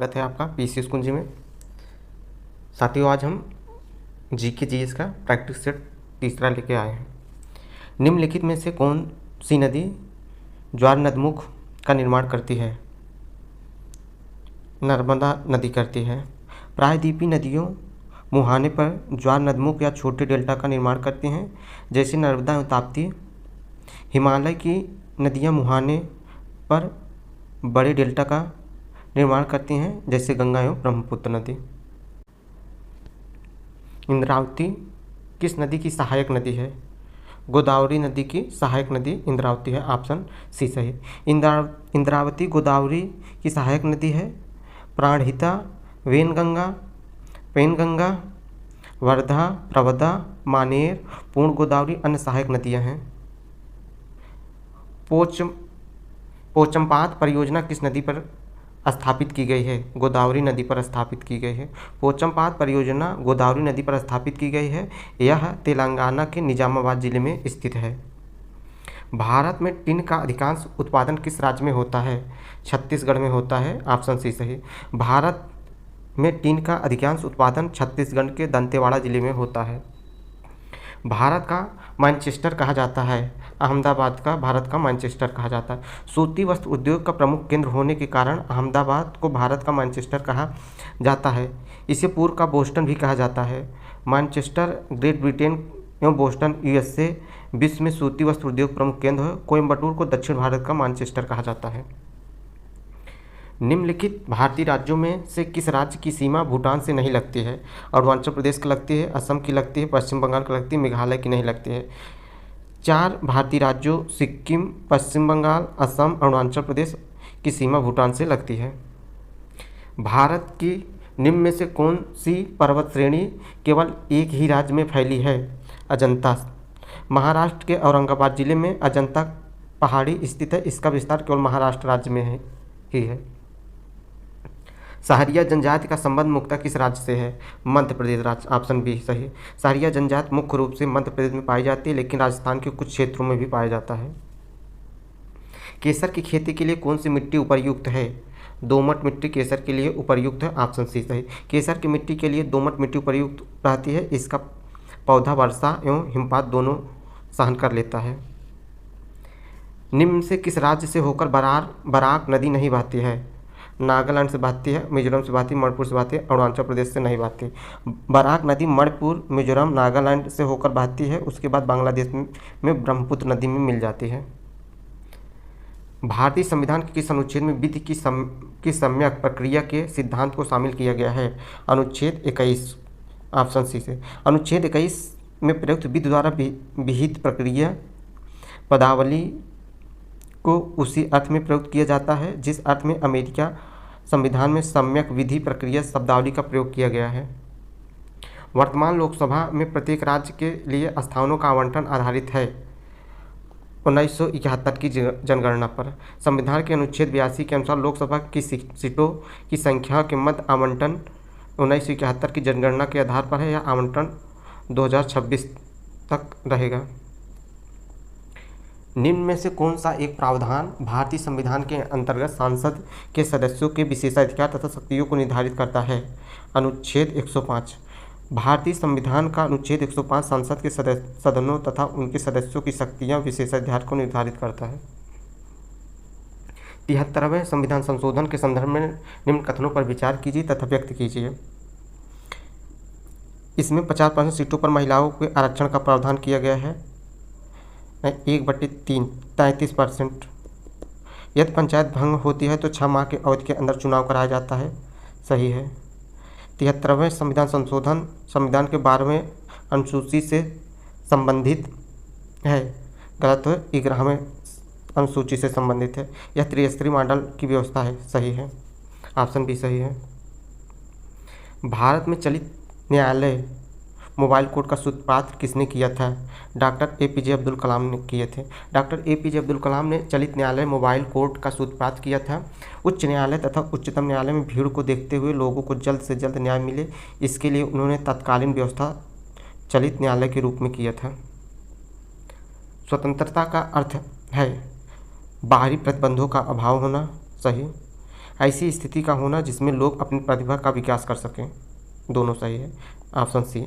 स्वागत है आपका पीसी स्कूल जी में। साथियों, आज हम जीके जीएस का प्रैक्टिस सेट तीसरा लेके आए हैं। निम्नलिखित में से कौन सी नदी ज्वार नदमुख का निर्माण करती है? नर्मदा नदी करती है। प्रायद्वीपीय नदियों मुहाने पर ज्वार नदमुख या छोटे डेल्टा का निर्माण करती हैं, जैसे नर्मदा एवं ताप्ती। हिमालय की नदियां मुहाने पर बड़े डेल्टा का निर्माण करती हैं, जैसे गंगा एवं ब्रह्मपुत्र नदी। इंद्रावती किस नदी की सहायक नदी है? गोदावरी नदी की सहायक नदी इंद्रावती है। ऑप्शन सी सही। इंद्रावती गोदावरी की सहायक नदी है। प्राणहिता, वेनगंगा, पेनगंगा, वर्धा, प्रवदा, मानेर, पूर्ण गोदावरी अन्य सहायक नदियां हैं। पोचमपात परियोजना किस नदी पर स्थापित की गई है? गोदावरी नदी पर स्थापित की गई है। पोचमपात परियोजना गोदावरी नदी पर स्थापित की गई है। यह तेलंगाना के निजामाबाद जिले में स्थित है। भारत में टिन का अधिकांश उत्पादन किस राज्य में होता है? छत्तीसगढ़ में होता है। ऑप्शन सी सही। भारत में टिन का अधिकांश उत्पादन छत्तीसगढ़ के दंतेवाड़ा जिले में होता है। भारत का मैनचेस्टर कहा जाता है। अहमदाबाद का भारत का मैनचेस्टर कहा जाता है। सूती वस्त्र उद्योग का प्रमुख केंद्र होने के कारण अहमदाबाद को भारत का मैनचेस्टर कहा जाता है। इसे पूर्व का बोस्टन भी कहा जाता है। मैनचेस्टर ग्रेट ब्रिटेन एवं बोस्टन यूएसए विश्व में सूती वस्त्र उद्योग प्रमुख केंद्र है। कोयम्बटूर को दक्षिण भारत का मैनचेस्टर कहा जाता है। निम्नलिखित भारतीय राज्यों में से किस राज्य की सीमा भूटान से नहीं लगती है? अरुणाचल प्रदेश की लगती है, असम की लगती है, पश्चिम बंगाल की लगती है, मेघालय की नहीं लगती है। 4 भारतीय राज्यों सिक्किम, पश्चिम बंगाल, असम, अरुणाचल प्रदेश की सीमा भूटान से लगती है। भारत की निम्न में से कौन सी पर्वत श्रेणी केवल एक ही राज्य में फैली है? अजंता। महाराष्ट्र के औरंगाबाद जिले में अजंता पहाड़ी स्थित है। इसका विस्तार केवल महाराष्ट्र राज्य में ही है। सहरिया जनजाति का संबंध मुख्यतः किस राज्य से है? मध्य प्रदेश राज्य। ऑप्शन बी सही। सहरिया जनजाति मुख्य रूप से मध्य प्रदेश में पाई जाती है, लेकिन राजस्थान के कुछ क्षेत्रों में भी पाया जाता है। केसर की खेती के लिए कौन सी मिट्टी उपयुक्त है? दोमट मिट्टी केसर के लिए उपयुक्त है। ऑप्शन सी सही। केसर की मिट्टी के लिए दोमट मिट्टी उपयुक्त रहती है। इसका पौधा वर्षा एवं हिमपात दोनों सहन कर लेता है। निम्न से किस राज्य से होकर बराक नदी नहीं बहती है? नागालैंड से बहती है, मिजोरम से बहती है, मणिपुर से बहती है, अरुणाचल प्रदेश से नहीं बहती। बराक नदी मणिपुर, मिजोरम, नागालैंड से होकर बहती है। उसके बाद बांग्लादेश में ब्रह्मपुत्र नदी में मिल जाती है। भारतीय संविधान के किस अनुच्छेद में विधि की सम्यक प्रक्रिया के सिद्धांत को शामिल किया गया है? अनुच्छेद 21। ऑप्शन सी से। अनुच्छेद 21 में प्रयुक्त विधि द्वारा विहित प्रक्रिया पदावली को उसी अर्थ में प्रयुक्त किया जाता है जिस अर्थ में अमेरिका संविधान में सम्यक विधि प्रक्रिया शब्दावली का प्रयोग किया गया है। वर्तमान लोकसभा में प्रत्येक राज्य के लिए स्थानों का आवंटन आधारित है 1971 की जनगणना पर। संविधान के अनुच्छेद 82 के अनुसार लोकसभा की सीटों की संख्या के मध्य आवंटन 1971 की जनगणना के आधार पर है। यह आवंटन 2026 तक रहेगा। निम्न में से कौन सा एक प्रावधान भारतीय संविधान के अंतर्गत सांसद के सदस्यों के विशेषाधिकार तथा शक्तियों को निर्धारित करता है? अनुच्छेद 105। भारतीय संविधान का अनुच्छेद 105 संसद के सदनों तथा उनके सदस्यों की शक्तियां विशेषाधिकार को निर्धारित करता है। 73वें संविधान संशोधन के संदर्भ में निम्न कथनों पर विचार कीजिए तथा व्यक्त कीजिए। इसमें 50% सीटों पर महिलाओं के आरक्षण का प्रावधान किया गया है। 1/3 33%। यदि पंचायत भंग होती है तो 6 माह के अवधि के अंदर चुनाव कराया जाता है। सही है। 73वें संविधान संशोधन संविधान के 12वें अनुसूची से संबंधित है। गलत है। 11वें अनुसूची से संबंधित है। यह त्रिस्तरीय मॉडल की व्यवस्था है। सही है। ऑप्शन बी सही है। भारत में चलित न्यायालय मोबाइल कोड का सूत्रपात किसने किया था? डॉक्टर एपीजे अब्दुल कलाम ने किए थे। डॉक्टर एपीजे अब्दुल कलाम ने चलित न्यायालय मोबाइल कोड का सूत्रपात किया था। उच्च न्यायालय तथा उच्चतम न्यायालय में भीड़ को देखते हुए लोगों को जल्द से जल्द न्याय मिले, इसके लिए उन्होंने तत्कालीन व्यवस्था चलित न्यायालय के रूप में किया था। स्वतंत्रता का अर्थ है बाहरी प्रतिबंधों का अभाव होना। सही। ऐसी स्थिति का होना जिसमें लोग अपनी प्रतिभा का विकास कर सकें। दोनों सही है, ऑप्शन सी।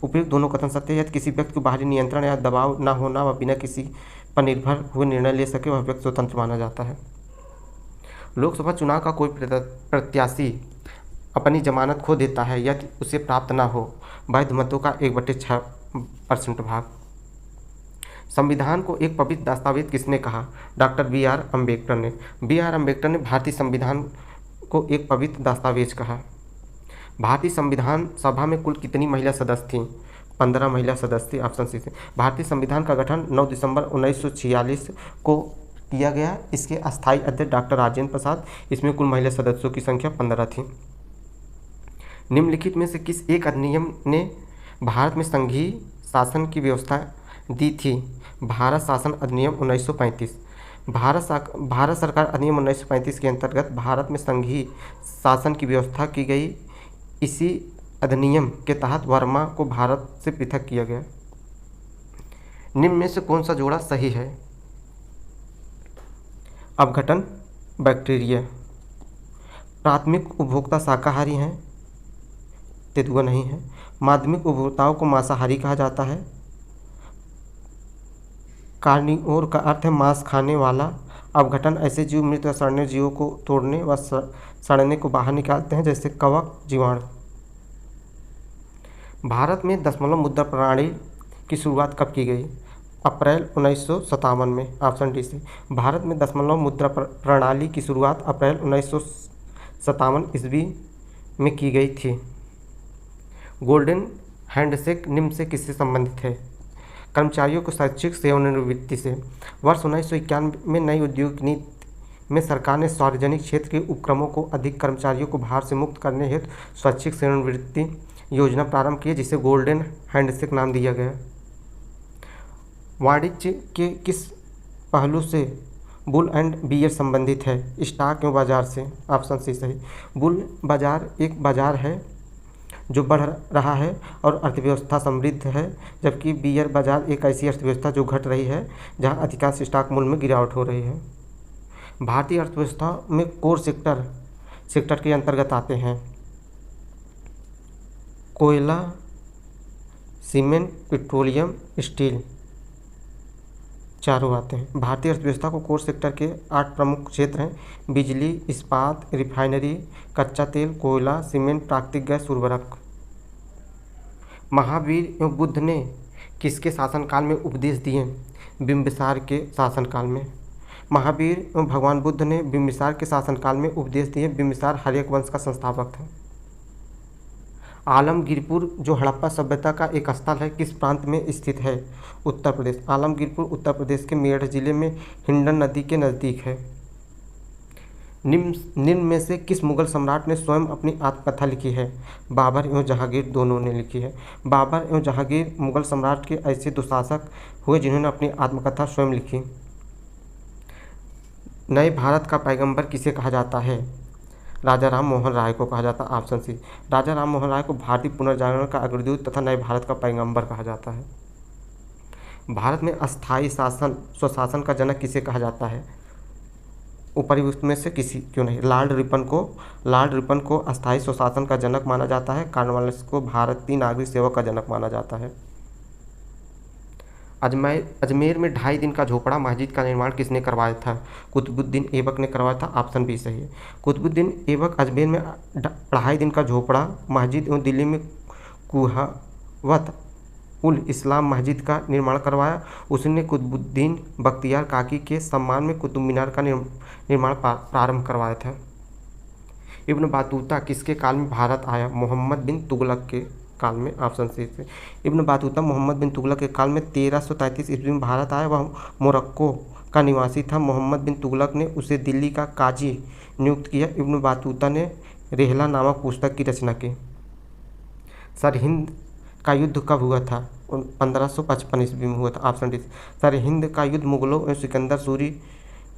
उपयुक्त दोनों कथन सत्य है। यदि किसी व्यक्ति को बाहरी नियंत्रण या दबाव न होना व बिना किसी पर निर्भर हुए निर्णय ले सके, वह व्यक्ति स्वतंत्र माना जाता है। लोकसभा चुनाव का कोई प्रत्याशी अपनी जमानत खो देता है यदि उसे प्राप्त न हो वैध मतों का 1/6% भाग। संविधान को एक पवित्र दस्तावेज किसने कहा? Doctor B R. अम्बेडकर ने। बी.आर. अम्बेडकर ने भारतीय संविधान को एक पवित्र दस्तावेज कहा। भारतीय संविधान सभा में कुल कितनी महिला सदस्य थीं? 15 महिला सदस्य थी, ऑप्शन सी से। भारतीय संविधान का गठन 9 दिसंबर 1946 को किया गया। इसके अस्थायी अध्यक्ष डॉक्टर राजेंद्र प्रसाद। इसमें कुल महिला सदस्यों की संख्या 15 थी। निम्नलिखित में से किस एक अधिनियम ने भारत में संघीय शासन की व्यवस्था दी थी? भारत शासन अधिनियम 1935। भारत सरकार अधिनियम 1935 के अंतर्गत भारत में संघीय शासन की व्यवस्था की गई। इसी अधिनियम के तहत वर्मा को भारत से पृथक किया गया। निम्न में से कौन सा जोड़ा सही है? अपघटन बैक्टीरिया। प्राथमिक उपभोक्ता शाकाहारी हैं, तेंदुआ नहीं है। माध्यमिक उपभोक्ताओं को मांसाहारी कहा जाता है। कार्निवोर का अर्थ है मांस खाने वाला। अपघटन ऐसे जीव मृत या सड़ने जीवों को तोड़ने व सड़ने को बाहर निकालते हैं, जैसे कवक, जीवाणु। भारत में दशमलव मुद्रा प्रणाली की शुरुआत कब की गई? अप्रैल 1957 में, ऑप्शन डी से। भारत में दशमलव मुद्रा प्रणाली की शुरुआत अप्रैल 1957 ईस्वी में की गई थी। गोल्डन हैंडशेक निम्न से किससे संबंधित है? कर्मचारियों को स्वैच्छिक सेवानिवृत्ति से। वर्ष 1991 में नई औद्योगिक नीति में सरकार ने सार्वजनिक क्षेत्र के उपक्रमों को अधिक कर्मचारियों को भार से मुक्त करने हेतु स्वैच्छिक सेवानिवृत्ति योजना प्रारंभ की, जिसे गोल्डन हैंडशेक नाम दिया गया। वाणिज्य के किस पहलू से बुल एंड बियर संबंधित है? स्टॉक एवं बाजार से, ऑप्शन सी सही। बुल बाजार एक बाजार है जो बढ़ रहा है और अर्थव्यवस्था समृद्ध है, जबकि बियर बाजार एक ऐसी अर्थव्यवस्था जो घट रही है, जहां अधिकांश स्टॉक मूल्य में गिरावट हो रही है। भारतीय अर्थव्यवस्था में कोर सेक्टर के अंतर्गत आते हैं कोयला, सीमेंट, पेट्रोलियम, स्टील, चारों आते हैं। भारतीय अर्थव्यवस्था को कोर सेक्टर के 8 प्रमुख क्षेत्र हैं: बिजली, इस्पात, रिफाइनरी, कच्चा तेल, कोयला, सीमेंट, प्राकृतिक गैस, उर्वरक। महावीर एवं बुद्ध ने किसके शासनकाल में उपदेश दिए? बिंबिसार के शासनकाल में। महावीर एवं भगवान बुद्ध ने बिंबिसार के शासनकाल में उपदेश दिए। बिंबिसार हर्यक वंश का संस्थापक था। आलमगीरपुर जो हड़प्पा सभ्यता का एक स्थल है, किस प्रांत में स्थित है? उत्तर प्रदेश। आलमगीरपुर उत्तर प्रदेश के मेरठ जिले में हिंडन नदी के नज़दीक है। निम्न में से किस मुगल सम्राट ने स्वयं अपनी आत्मकथा लिखी है? बाबर एवं जहांगीर दोनों ने लिखी है। बाबर एवं जहांगीर मुगल सम्राट के ऐसे दो शासक हुए जिन्होंने अपनी आत्मकथा स्वयं लिखी। नए भारत का पैगंबर किसे कहा जाता है? राजा राम मोहन राय को कहा जाता है, ऑप्शन सी। राजा राम मोहन राय को भारतीय पुनर्जागरण का अग्रदूत तथा नए भारत का पैगंबर कहा जाता है। भारत में अस्थायी स्वशासन का जनक किसे कहा जाता है? उपयुक्त में से किसी क्यों नहीं? लॉर्ड रिपन को अस्थायी स्वशासन का जनक माना जाता है। कॉर्नवालिस को भारतीय नागरिक सेवा का जनक माना जाता है। अजमेर में 2.5 दिन का झोपड़ा मस्जिद का निर्माण किसने करवाया था? कुतुबुद्दीन ऐबक ने करवाया था, ऑप्शन बी सही है। कुतुबुद्दीन ऐबक अजमेर में 2.5 दिन का झोपड़ा मस्जिद एवं दिल्ली में कुहवत उल इस्लाम मस्जिद का निर्माण करवाया। उसने कुतुबुद्दीन बख्तियार काकी के सम्मान में कुतुब मीनार का निर्माण प्रारंभ करवाया था। इब्न बातूता किसके काल में भारत आया? मोहम्मद बिन तुगलक के काल में, ऑप्शन सी से। इब्न बातूता मोहम्मद बिन तुगलक के काल में 1333 ईस्वी में भारत आया। वह मोरक्को का निवासी था। मोहम्मद बिन तुगलक ने उसे दिल्ली का काजी नियुक्त किया। इब्न बातूता ने रेहला नामक पुस्तक की रचना की। सरहिंद का युद्ध कब हुआ था? 1555 ईस्वी में हुआ था, ऑप्शन डी। सरहिंद का युद्ध मुगलों एवं सिकंदर सूरी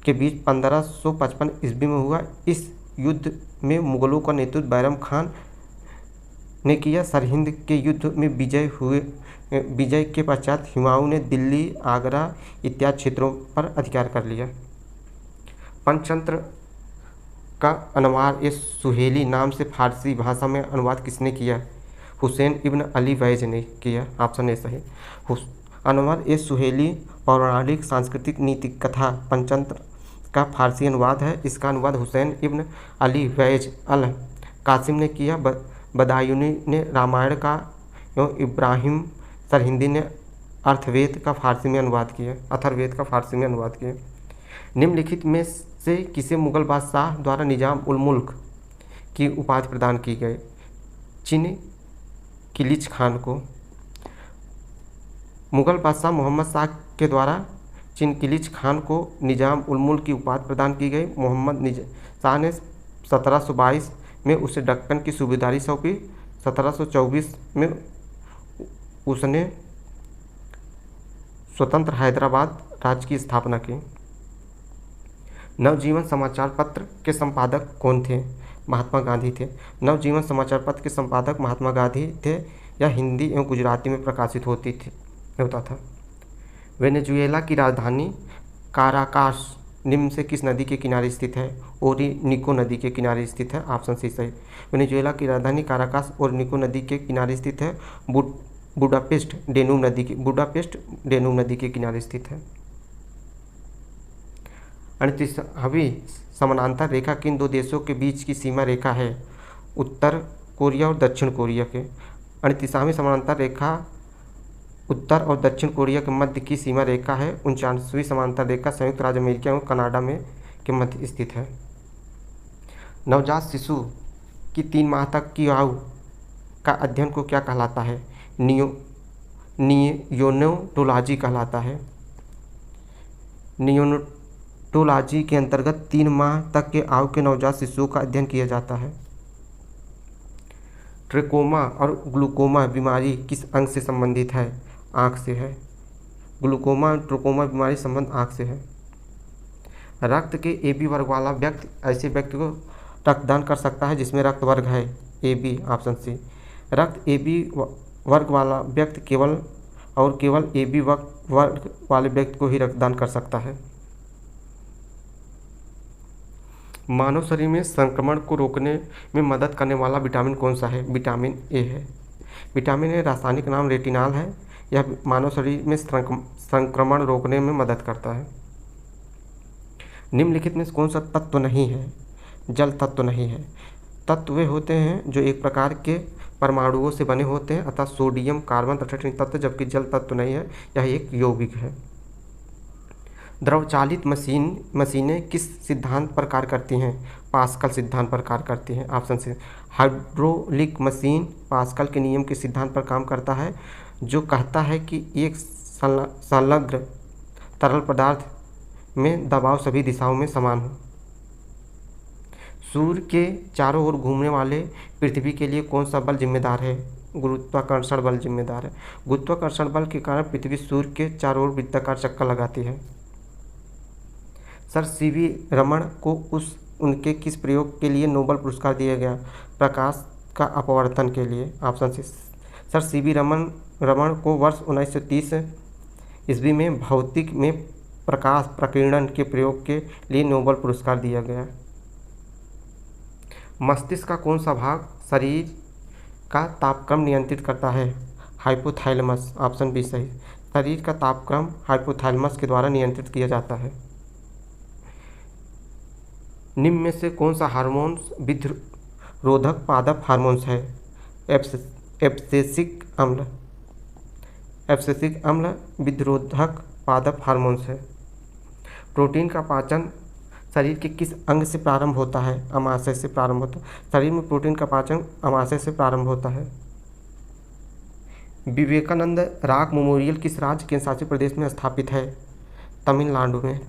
के बीच 1555 ईस्वी में हुआ। इस युद्ध में मुगलों का नेतृत्व बैरम खान ने किया। सरहिंद के युद्ध में विजय के पश्चात हुमायूं ने दिल्ली, आगरा इत्यादि क्षेत्रों पर अधिकार कर लिया। पंचतंत्र का अनवार ए सुहेली नाम से फारसी भाषा में अनुवाद किसने किया? हुसैन इब्न अली वैज ने किया। ऑप्शन ए सही। अनवार ए सुहेली पौराणिक सांस्कृतिक नीति कथा पंचतंत्र का फारसी अनुवाद है। इसका अनुवाद हुसैन इब्न अली वैज अल कासिम ने किया। बदायूनी ने रामायण का एवं इब्राहिम सरहिंदी ने अथर्ववेद का फारसी में अनुवाद किया। निम्नलिखित में से किसे मुगल बादशाह द्वारा निजाम उल मुल्क की उपाधि प्रदान की गई? चिन किलिच खान को। मुगल बादशाह मोहम्मद शाह के द्वारा चिनकिलिच खान को निजाम उल मुल्क की उपाधि प्रदान की गई। मोहम्मद शाह ने 1722 में उसे दक्कन की सूबेदारी सौंपी। 1724 में उसने स्वतंत्र हैदराबाद राज्य की स्थापना की। नवजीवन समाचार पत्र के संपादक कौन थे? महात्मा गांधी थे। नवजीवन समाचार पत्र के संपादक महात्मा गांधी थे। यह हिंदी एवं गुजराती में प्रकाशित होता था। वेनेजुएला की राजधानी काराकास निम्न से किस नदी के किनारे स्थित है? ओरिनिको नदी के किनारे स्थित है। ऑप्शन सी सही। वेनेजुएला की राजधानी काराकास ओरिनिको नदी के किनारे स्थित है। बुडापेस्ट डेनूब नदी के किनारे स्थित है। 38वीं समानांतर रेखा किन दो देशों के बीच की सीमा रेखा है? उत्तर कोरिया और दक्षिण कोरिया के। 38वीं समानांतर रेखा उत्तर और दक्षिण कोरिया के मध्य की सीमा रेखा है। 49वीं समानांतर रेखा संयुक्त राज्य अमेरिका एवं कनाडा में के मध्य स्थित है। नवजात शिशु की 3 माह तक की आयु का अध्ययन को क्या कहलाता है? नियोनेटोलॉजी कहलाता है। नियोनेटोलॉजी के अंतर्गत 3 माह तक के आयु के नवजात शिशुओं का अध्ययन किया जाता है। ट्रेकोमा और ग्लूकोमा बीमारी किस अंग से संबंधित है? आँख से है। ग्लूकोमा और ट्रेकोमा बीमारी संबंध आँख से है। रक्त के AB वर्ग वाला व्यक्ति ऐसे व्यक्ति को रक्तदान कर सकता है जिसमें रक्त वर्ग है AB। Option C. रक्त AB वर्ग वाला व्यक्ति केवल AB वर्ग वाले व्यक्ति को ही रक्तदान कर सकता है। मानव शरीर में संक्रमण को रोकने में मदद करने वाला विटामिन कौन सा है? विटामिन ए है। विटामिन ए रासायनिक नाम रेटिनॉल है। यह मानव शरीर में संक्रमण रोकने में मदद करता है। निम्नलिखित में कौन सा तत्व नहीं है? जल तत्व नहीं है। तत्व वे होते हैं जो एक प्रकार के परमाणुओं से बने होते हैं अतः सोडियम कार्बन तथा तत्व, जबकि जल तत्व नहीं है, यह एक यौगिक है। द्रवचालित मशीनें किस सिद्धांत पर कार्य करती हैं? पास्कल सिद्धांत पर कार्य करती हैं। Option C. Hydraulic machine Pascal के नियम के सिद्धांत पर काम करता है जो कहता है कि एक संलग्न तरल पदार्थ में दबाव सभी दिशाओं में समान हो। सूर्य के चारों ओर घूमने वाले पृथ्वी के लिए कौन सा बल जिम्मेदार है? गुरुत्वाकर्षण बल जिम्मेदार है। गुरुत्वाकर्षण बल के कारण पृथ्वी सूर्य के चारों ओर वृत्ताकार चक्कर लगाती है। सर सीवी रमन को उनके किस प्रयोग के लिए नोबेल पुरस्कार दिया गया? प्रकाश का अपवर्तन के लिए। Option C. Sir CV Raman को वर्ष 1930 ईस्वी में भौतिक में प्रकाश प्रकीर्णन के प्रयोग के लिए नोबेल पुरस्कार दिया गया। मस्तिष्क का कौन सा भाग शरीर का तापक्रम नियंत्रित करता है? हाइपोथैलेमस। ऑप्शन बी सही। शरीर का तापक्रम हाइपोथैलेमस के द्वारा नियंत्रित किया जाता है। निम्न में से कौन सा हार्मोन विधिरोधक पादप हार्मोन्स है? एब्सिसिक अम्ल विधिरोधक पादप हार्मोन्स है। प्रोटीन का पाचन शरीर के किस अंग से प्रारंभ होता है? अमाशय से प्रारंभ होता है। शरीर में प्रोटीन का पाचन अमाशय से प्रारंभ होता है। विवेकानंद रॉक मेमोरियल किस राज्य केंद्र शासित प्रदेश में स्थापित है? तमिलनाडु में।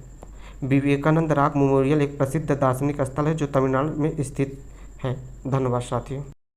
विवेकानंद रॉक मेमोरियल एक प्रसिद्ध दार्शनिक स्थल है जो तमिलनाडु में स्थित है। धन्यवाद साथियों।